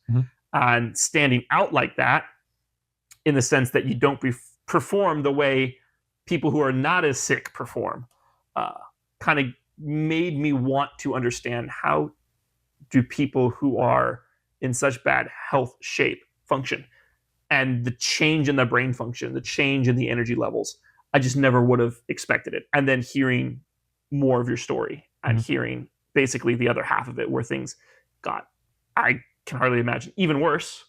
and standing out like that, in the sense that you don't perform the way people who are not as sick perform. Kind of made me want to understand, how do people who are in such bad health shape function, and the change in the brain function, the change in the energy levels. I just never would have expected it. And then hearing more of your story and hearing basically the other half of it, where things got, I can hardly imagine, even worse.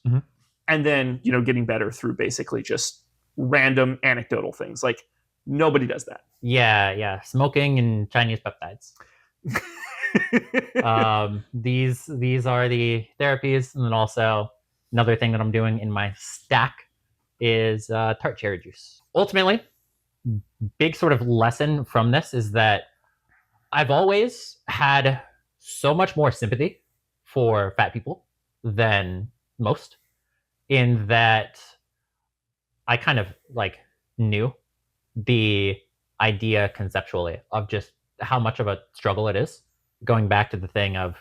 And then, getting better through basically just random anecdotal things. Like nobody does that. Yeah. Smoking and Chinese peptides. These are the therapies. And then also another thing that I'm doing in my stack is tart cherry juice. Ultimately, big sort of lesson from this is that I've always had so much more sympathy for fat people than most, in that I kind of like knew the idea conceptually of just how much of a struggle it is. Going back to the thing of,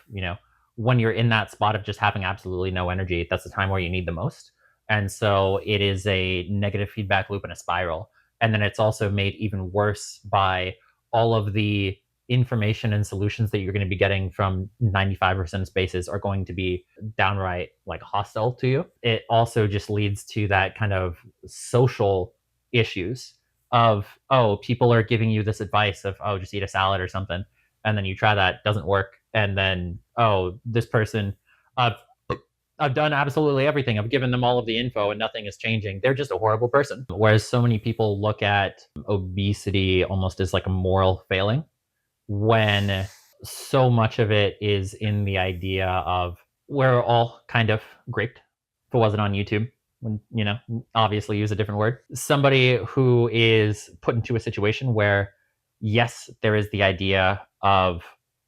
when you're in that spot of just having absolutely no energy, that's the time where you need the most. And so it is a negative feedback loop and a spiral. And then it's also made even worse by all of the information and solutions that you're going to be getting from 95% of spaces are going to be downright like hostile to you. It also just leads to that kind of social issues of, oh, people are giving you this advice of, oh, just eat a salad or something. And then you try that, doesn't work. And then, oh, this person, I've done absolutely everything. I've given them all of the info and nothing is changing. They're just a horrible person. Whereas so many people look at obesity almost as like a moral failing, when so much of it is in the idea of, we're all kind of graped. If it wasn't on YouTube, when, obviously use a different word. Somebody who is put into a situation where, yes, there is the idea of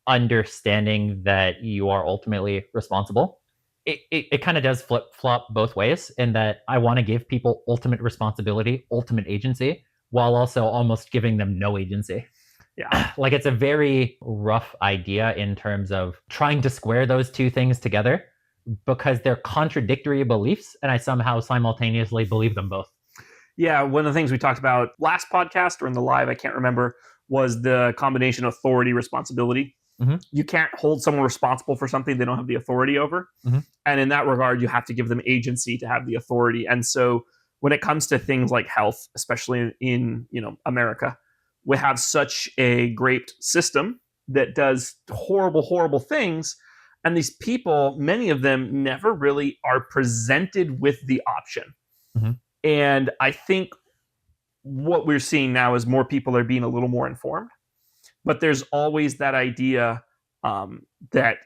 understanding that you are ultimately responsible. It kind of does flip-flop both ways, in that I want to give people ultimate responsibility, ultimate agency, while also almost giving them no agency. Yeah. Like it's a very rough idea in terms of trying to square those two things together, because they're contradictory beliefs, and I somehow simultaneously believe them both. Yeah, one of the things we talked about last podcast or in the live, I can't remember, was the combination of authority, responsibility. You can't hold someone responsible for something they don't have the authority over. And in that regard, you have to give them agency to have the authority. And so when it comes to things like health, especially in America, we have such a great system that does horrible, horrible things. And these people, many of them never really are presented with the option. And I think what we're seeing now is more people are being a little more informed. But there's always that idea that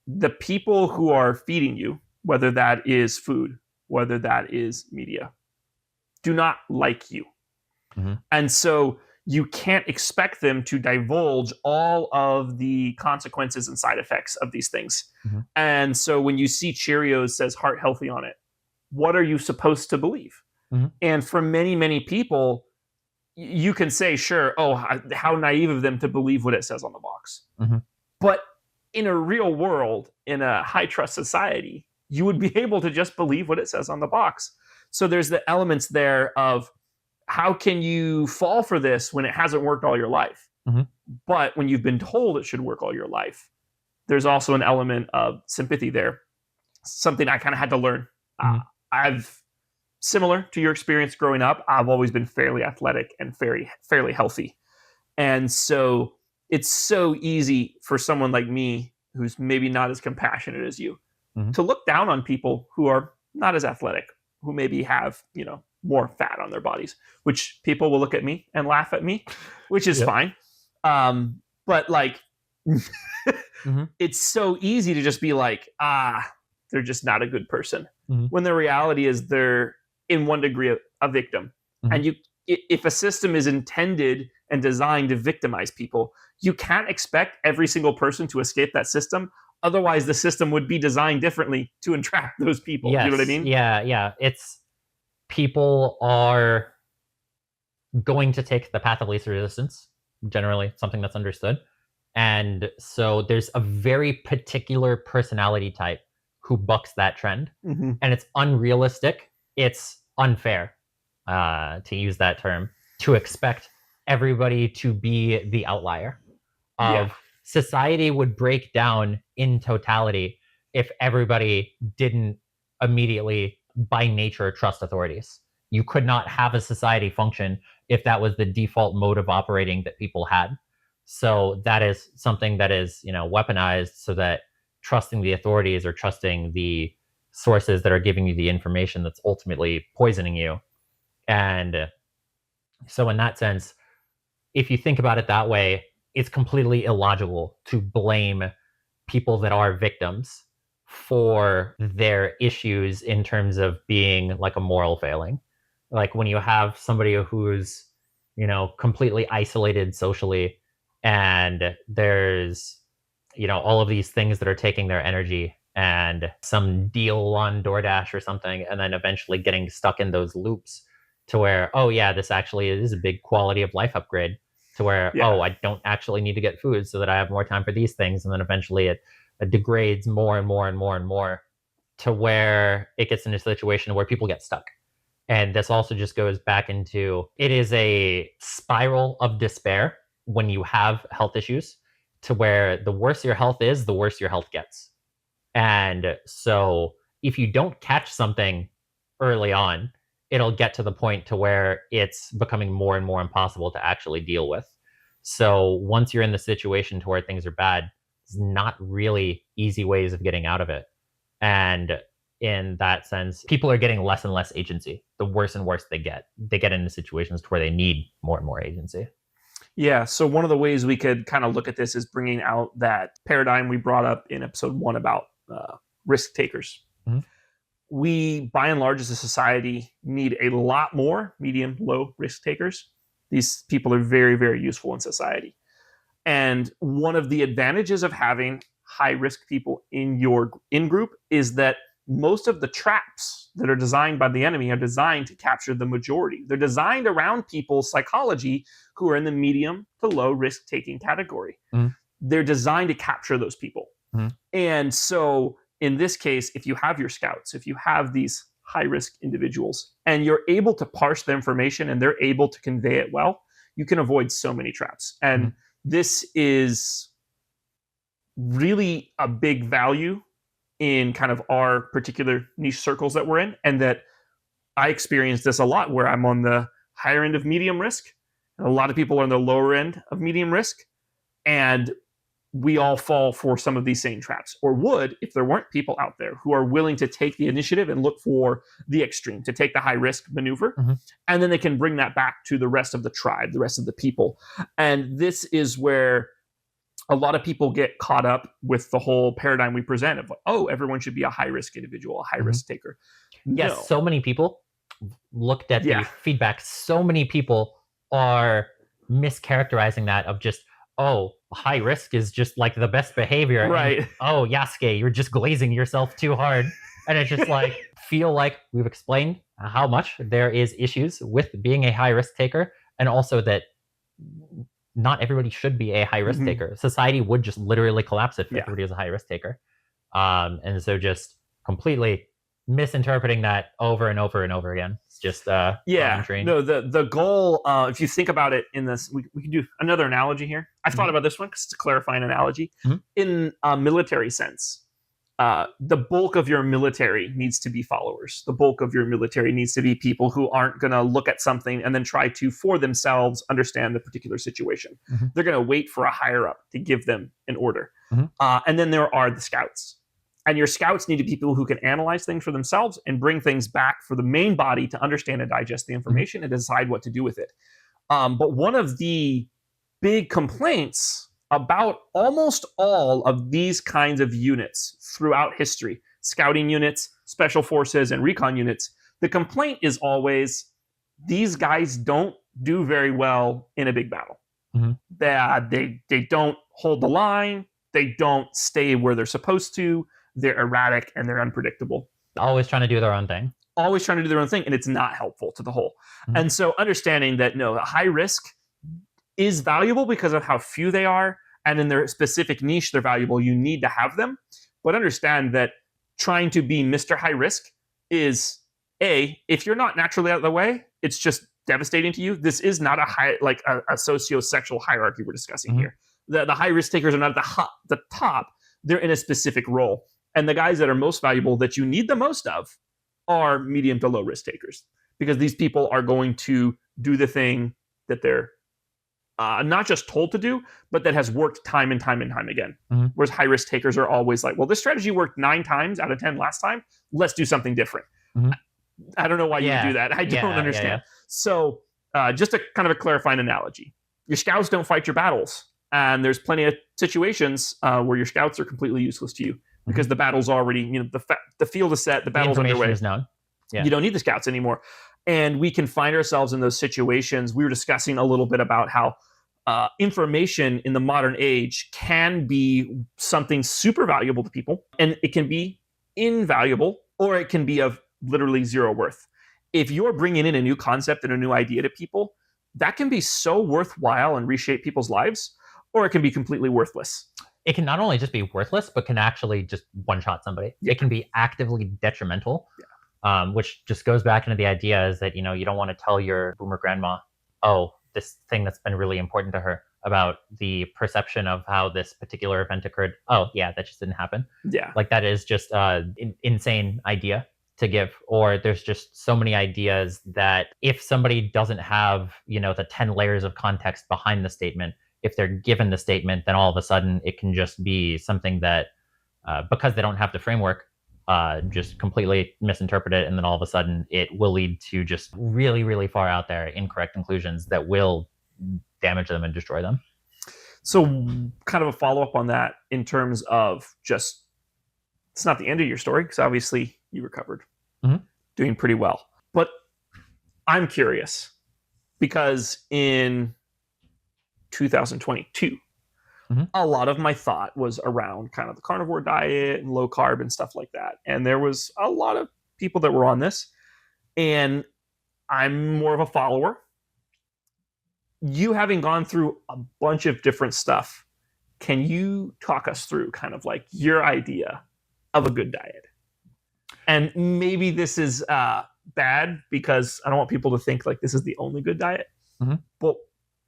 the people who are feeding you, whether that is food, whether that is media, do not like you. And so you can't expect them to divulge all of the consequences and side effects of these things. And so when you see Cheerios says heart healthy on it, what are you supposed to believe? And for many, many people, you can say, sure, oh, how naive of them to believe what it says on the box. But in a real world, in a high trust society, you would be able to just believe what it says on the box. So there's the elements there of, how can you fall for this when it hasn't worked all your life? But when you've been told it should work all your life, there's also an element of sympathy there. Something I kind of had to learn. Similar to your experience growing up, I've always been fairly athletic and fairly healthy. And so it's so easy for someone like me, who's maybe not as compassionate as you, to look down on people who are not as athletic, who maybe have, more fat on their bodies, which people will look at me and laugh at me, which is Yep. fine. But like, Mhm. it's so easy to just be like, they're just not a good person. Mhm. When the reality is they're in one degree a victim. Mhm. And if a system is intended and designed to victimize people, you can't expect every single person to escape that system. Otherwise, the system would be designed differently to entrap those people. You know what I Yes. mean? Yeah. It's people are going to take the path of least resistance, generally, something that's understood. And so there's a very particular personality type who bucks that trend. Mm-hmm. And it's unrealistic. It's unfair, to use that term, to expect everybody to be the outlier. Of society would break down in totality if everybody didn't immediately, by nature, trust authorities. You could not have a society function if that was the default mode of operating that people had. So that is something that is, weaponized so that trusting the authorities or trusting the sources that are giving you the information that's ultimately poisoning you. And so in that sense, if you think about it that way, it's completely illogical to blame people that are victims for their issues in terms of being like a moral failing. Like when you have somebody who's, completely isolated socially, and there's, all of these things that are taking their energy, and some deal on DoorDash or something, and then eventually getting stuck in those loops to where, oh yeah, this actually is a big quality of life upgrade, to where, Yeah. oh, I don't actually need to get food so that I have more time for these things. And then eventually it degrades more and more and more and more to where it gets into a situation where people get stuck. And this also just goes back into, it is a spiral of despair when you have health issues, to where the worse your health is, the worse your health gets. And so if you don't catch something early on, it'll get to the point to where it's becoming more and more impossible to actually deal with. So once you're in the situation to where things are bad, there's not really easy ways of getting out of it. And in that sense, people are getting less and less agency. The worse and worse they get into situations to where they need more and more agency. Yeah. So one of the ways we could kind of look at this is bringing out that paradigm we brought up in episode 1 about risk takers. Mm-hmm. We, by and large, as a society, need a lot more medium, low risk takers. These people are very, very useful in society. And one of the advantages of having high risk people in your in group is that most of the traps that are designed by the enemy are designed to capture the majority. They're designed around people's psychology who are in the medium to low risk taking category. Mm-hmm. They're designed to capture those people. Mm-hmm. And so in this case, if you have your scouts, if you have these high risk individuals and you're able to parse the information and they're able to convey it well, you can avoid so many traps. And Mm-hmm. this is really a big value in kind of our particular niche circles that we're in. And that I experience this a lot where I'm on the higher end of medium risk, and a lot of people are on the lower end of medium risk. And we all fall for some of these same traps, or would if there weren't people out there who are willing to take the initiative and look for the extreme, to take the high risk maneuver. Mm-hmm. And then they can bring that back to the rest of the tribe, the rest of the people. And this is where a lot of people get caught up with the whole paradigm we present of like, oh, everyone should be a high risk individual, a high risk taker. Yes, No. so many people looked at Yeah. the feedback. So many people are mischaracterizing that of just, oh, high risk is just like the best behavior. Right. And, oh, Yasukeh, you're just glazing yourself too hard. And it's just like, feel like we've explained how much there is issues with being a high risk taker, and also that not everybody should be a high risk Mhm. taker. Society would just literally collapse if Yeah. everybody was a high risk taker. And so just completely misinterpreting that over and over and over again. It's just Yeah. No, the goal, if you think about it in this, we can do another analogy here. I've thought about this one because it's a clarifying analogy. Mhm. In a military sense, the bulk of your military needs to be followers. The bulk of your military needs to be people who aren't going to look at something and then try to, for themselves, understand the particular situation. Mhm. They're going to wait for a higher up to give them an order. Mhm. And then there are the scouts. And your scouts need to be people who can analyze things for themselves and bring things back for the main body to understand and digest the information and decide what to do with it. But one of the big complaints about almost all of these kinds of units throughout history, scouting units, special forces, and recon units, the complaint is always these guys don't do very well in a big battle. They don't hold the line. They don't stay where they're supposed to. They're erratic and they're unpredictable. Always trying to do their own thing. Always trying to do their own thing, and it's not helpful to the whole. And so understanding that, no, high risk is valuable because of how few they are, and in their specific niche, they're valuable. You need to have them. But understand that trying to be Mr. High Risk is, if you're not naturally out of the way, it's just devastating to you. This is not a socio-sexual hierarchy we're discussing here. The high risk takers are not at the top. They're in a specific role. And the guys that are most valuable, that you need the most of, are medium to low risk takers, because these people are going to do the thing that they're not just told to do, but that has worked time and time and time again. Whereas high risk takers are always like, well, this strategy worked 9 times out of 10 last time. Let's do something different. I don't know why you would do that. I don't understand. So just a kind of a clarifying analogy. Your scouts don't fight your battles. And there's plenty of situations where your scouts are completely useless to you because the battle's already, the field is set, the battle's underway. Is known. You don't need the scouts anymore. And we can find ourselves in those situations. We were discussing a little bit about how information in the modern age can be something super valuable to people, and it can be invaluable, or it can be of literally zero worth. If you're bringing in a new concept and a new idea to people, that can be so worthwhile and reshape people's lives, or it can be completely worthless. It can not only just be worthless, but can actually just one-shot somebody. It can be actively detrimental, which just goes back into the idea is that, you don't want to tell your boomer grandma, oh, this thing that's been really important to her about the perception of how this particular event occurred. Oh, yeah, that just didn't happen. Yeah. Like that is just an insane idea to give. Or there's just so many ideas that if somebody doesn't have, the 10 layers of context behind the statement, if they're given the statement, then all of a sudden it can just be something that, because they don't have the framework, just completely misinterpret it. And then all of a sudden it will lead to just really, really far out there incorrect conclusions that will damage them and destroy them. So kind of a follow-up on that in terms of just, it's not the end of your story because obviously you recovered, doing pretty well. But I'm curious because in 2022, a lot of my thought was around kind of the carnivore diet and low carb and stuff like that. And there was a lot of people that were on this, and I'm more of a follower. You having gone through a bunch of different stuff, can you talk us through kind of like your idea of a good diet? And maybe this is bad because I don't want people to think like this is the only good diet, but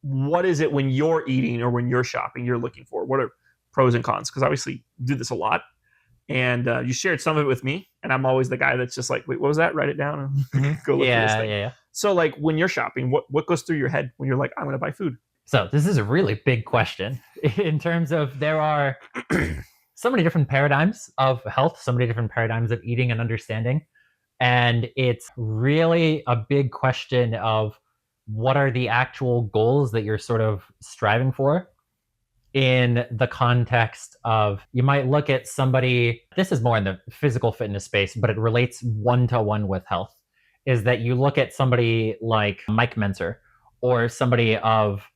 what is it when you're eating or when you're shopping you're looking for? What are pros and cons? Because obviously you do this a lot, and you shared some of it with me, and I'm always the guy that's just like, wait, what was that? Write it down and go look for this thing. Yeah. So like when you're shopping, what goes through your head when you're like, I'm going to buy food? So this is a really big question in terms of there are so many different paradigms of health, so many different paradigms of eating and understanding. And it's really a big question of what are the actual goals that you're sort of striving for in the context of, you might look at somebody, this is more in the physical fitness space, but it relates one-to-one with health, is that you look at somebody like Mike Mentzer or somebody of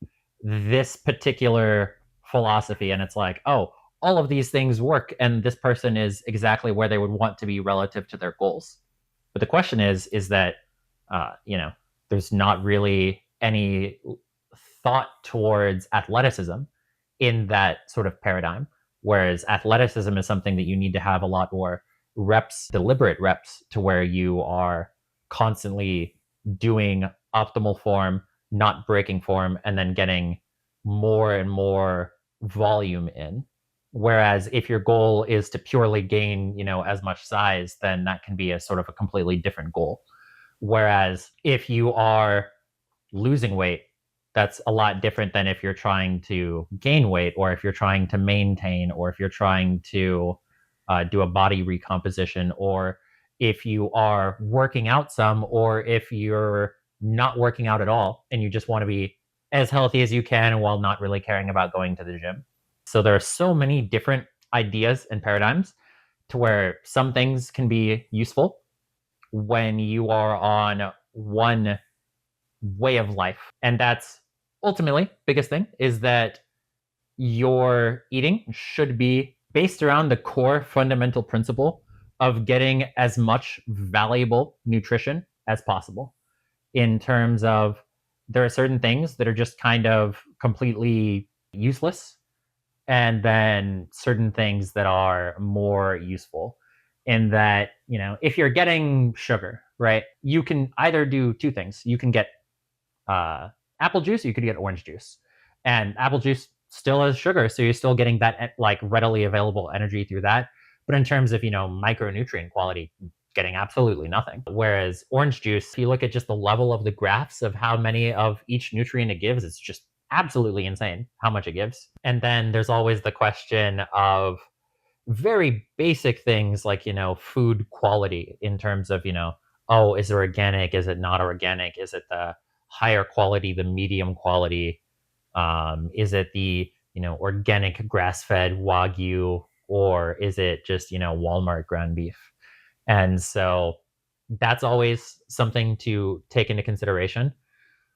this particular philosophy, and it's like, oh, all of these things work, and this person is exactly where they would want to be relative to their goals. But the question is that, there's not really any thought towards athleticism in that sort of paradigm, whereas athleticism is something that you need to have a lot more reps, deliberate reps, to where you are constantly doing optimal form, not breaking form, and then getting more and more volume in. Whereas if your goal is to purely gain, as much size, then that can be a sort of a completely different goal. Whereas if you are losing weight, that's a lot different than if you're trying to gain weight, or if you're trying to maintain, or if you're trying to do a body recomposition, or if you are working out some, or if you're not working out at all and you just want to be as healthy as you can while not really caring about going to the gym. So there are so many different ideas and paradigms to where some things can be useful when you are on one way of life. And that's ultimately biggest thing is that your eating should be based around the core fundamental principle of getting as much valuable nutrition as possible. In terms of, there are certain things that are just kind of completely useless, and then certain things that are more useful. In that, if you're getting sugar, right, you can either do two things. You can get apple juice, you could get orange juice. And apple juice still has sugar, so you're still getting that like readily available energy through that. But in terms of, micronutrient quality, getting absolutely nothing. Whereas orange juice, if you look at just the level of the graphs of how many of each nutrient it gives, it's just absolutely insane how much it gives. And then there's always the question of very basic things like, food quality in terms of, oh, is it organic? Is it not organic? Is it the higher quality, the medium quality? Is it the, organic grass-fed Wagyu, or is it just, Walmart ground beef? And so that's always something to take into consideration,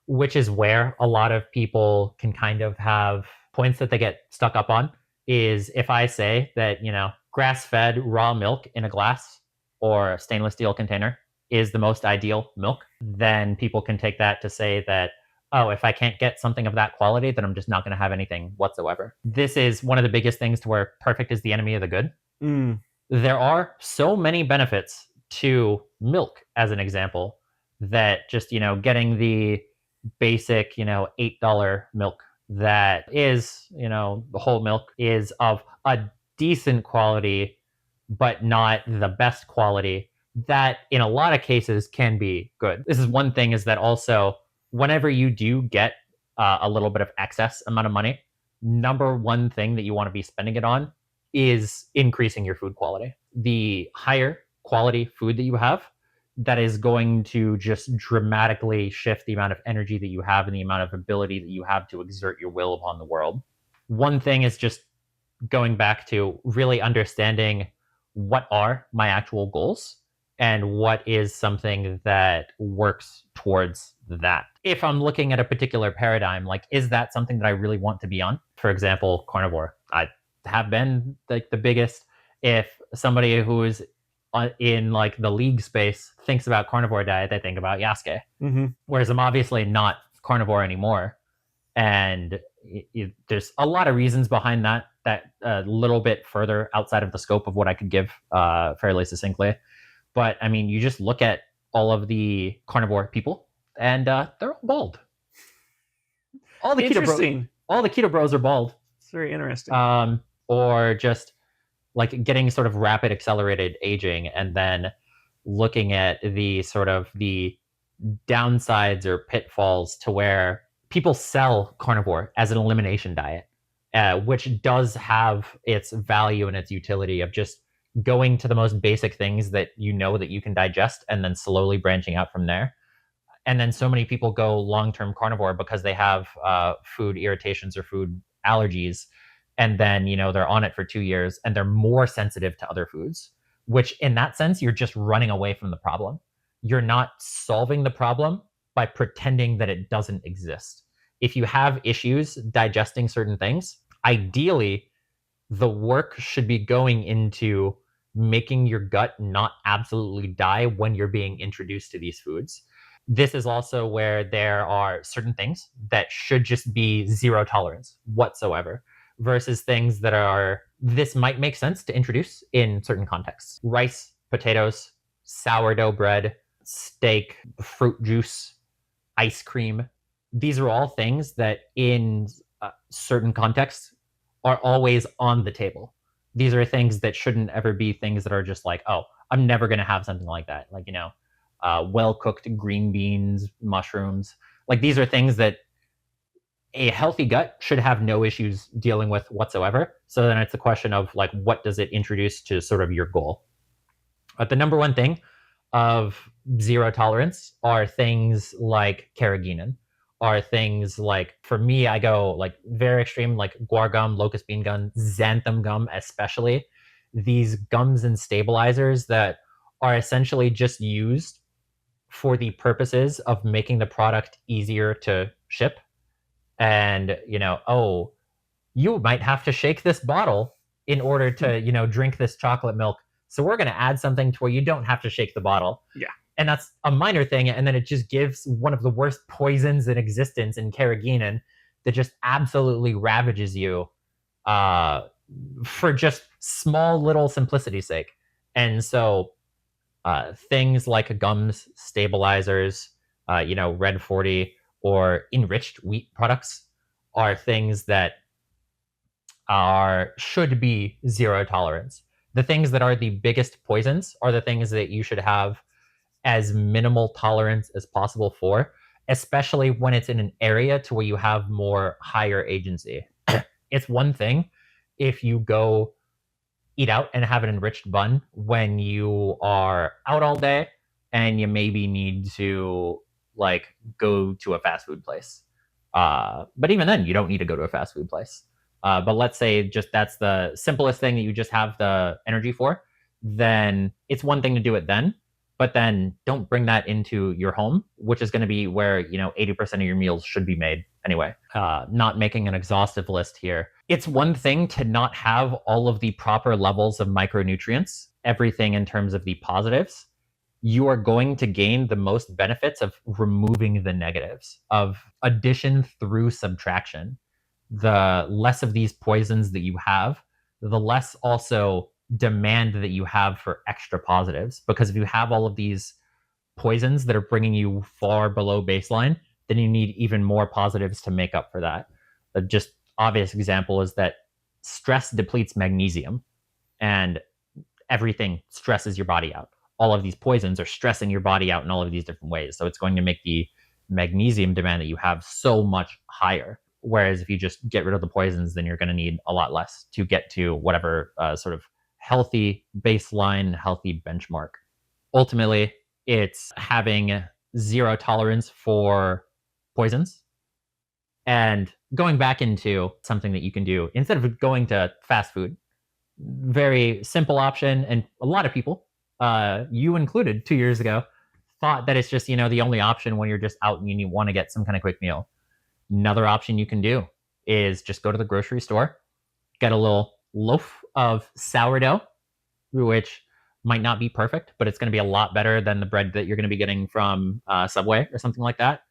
which is where a lot of people can kind of have points that they get stuck up on. Is if I say that, grass-fed raw milk in a glass or a stainless steel container is the most ideal milk, then people can take that to say that, oh, if I can't get something of that quality, then I'm just not going to have anything whatsoever. This is one of the biggest things to where perfect is the enemy of the good. There are so many benefits to milk, as an example, that just, getting the basic, $8 milk that is, the whole milk is of a decent quality, but not the best quality, that in a lot of cases can be good. This is one thing, is that also whenever you do get a little bit of excess amount of money, number one thing that you want to be spending it on is increasing your food quality. The higher quality food that you have, that is going to just dramatically shift the amount of energy that you have and the amount of ability that you have to exert your will upon the world. One thing is just going back to really understanding what are my actual goals and what is something that works towards that. If I'm looking at a particular paradigm, like, is that something that I really want to be on? For example, carnivore. I have been like the biggest. If somebody who is in like the league space thinks about carnivore diet, they think about Yasukeh. Whereas I'm obviously not carnivore anymore. And there's a lot of reasons behind that a little bit further outside of the scope of what I could give fairly succinctly. But I mean, you just look at all of the carnivore people, and they're all bald. All the keto bros are bald. It's very interesting. Or just like getting sort of rapid accelerated aging, and then looking at the sort of the downsides or pitfalls to where people sell carnivore as an elimination diet, which does have its value and its utility of just going to the most basic things that that you can digest, and then slowly branching out from there. And then so many people go long-term carnivore because they have food irritations or food allergies, and then they're on it for 2 years and they're more sensitive to other foods, which in that sense you're just running away from the problem. You're not solving the problem by pretending that it doesn't exist. If you have issues digesting certain things, ideally the work should be going into making your gut not absolutely die when you're being introduced to these foods. This is also where there are certain things that should just be zero tolerance whatsoever, versus things that this might make sense to introduce in certain contexts. Rice, potatoes, sourdough bread, steak, fruit juice, ice cream. These are all things that in certain contexts are always on the table. These are things that shouldn't ever be things that are just like, oh, I'm never going to have something like that. Like, well-cooked green beans, mushrooms. Like, these are things that a healthy gut should have no issues dealing with whatsoever. So then it's a question of like, what does it introduce to sort of your goal? But the number one thing of zero tolerance are things like carrageenan, are things like, for me, I go like very extreme, like guar gum, locust bean gum, xanthan gum, especially. These gums and stabilizers that are essentially just used for the purposes of making the product easier to ship. And, oh, you might have to shake this bottle in order to, drink this chocolate milk. So we're going to add something to where you don't have to shake the bottle. Yeah. And that's a minor thing. And then it just gives one of the worst poisons in existence in carrageenan that just absolutely ravages you for just small little simplicity's sake. And so things like gums, stabilizers, Red 40 or enriched wheat products are things that should be zero tolerance. The things that are the biggest poisons are the things that you should have as minimal tolerance as possible for, especially when it's in an area to where you have more higher agency. It's one thing if you go eat out and have an enriched bun when you are out all day and you maybe need to like go to a fast food place. But even then, you don't need to go to a fast food place. But let's say just that's the simplest thing that you just have the energy for, then it's one thing to do it then. But then don't bring that into your home, which is going to be where 80% of your meals should be made anyway. Not making an exhaustive list here. It's one thing to not have all of the proper levels of micronutrients, everything in terms of the positives. You are going to gain the most benefits of removing the negatives, of addition through subtraction. The less of these poisons that you have, the less also demand that you have for extra positives. Because if you have all of these poisons that are bringing you far below baseline, then you need even more positives to make up for that. A just obvious example is that stress depletes magnesium, and everything stresses your body out. All of these poisons are stressing your body out in all of these different ways. So it's going to make the magnesium demand that you have so much higher. Whereas if you just get rid of the poisons, then you're going to need a lot less to get to whatever sort of healthy baseline, healthy benchmark. Ultimately, it's having zero tolerance for poisons and going back into something that you can do instead of going to fast food. Very simple option. And a lot of people, you included 2 years ago, thought that it's just, the only option when you're just out and you want to get some kind of quick meal. Another option you can do is just go to the grocery store, get a little loaf of sourdough, which might not be perfect, but it's going to be a lot better than the bread that you're going to be getting from Subway or something like that.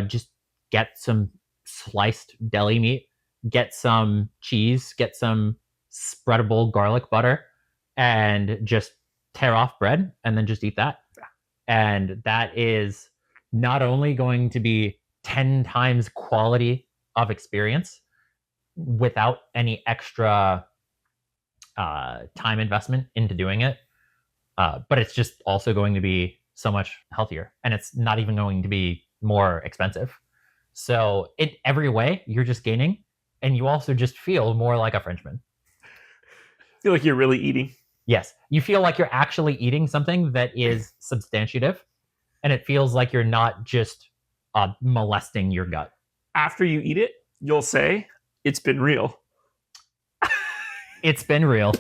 Just get some sliced deli meat, get some cheese, get some spreadable garlic butter, and just tear off bread and then just eat that. And that is not only going to be 10 times quality of experience without any extra time investment into doing it, but it's just also going to be so much healthier, and it's not even going to be more expensive. So in every way, you're just gaining, and you also just feel more like a Frenchman. Feel like you're really eating. Yes, you feel like you're actually eating something that is substantive, and it feels like you're not just molesting your gut. After you eat it, you'll say, "It's been real." It's been real.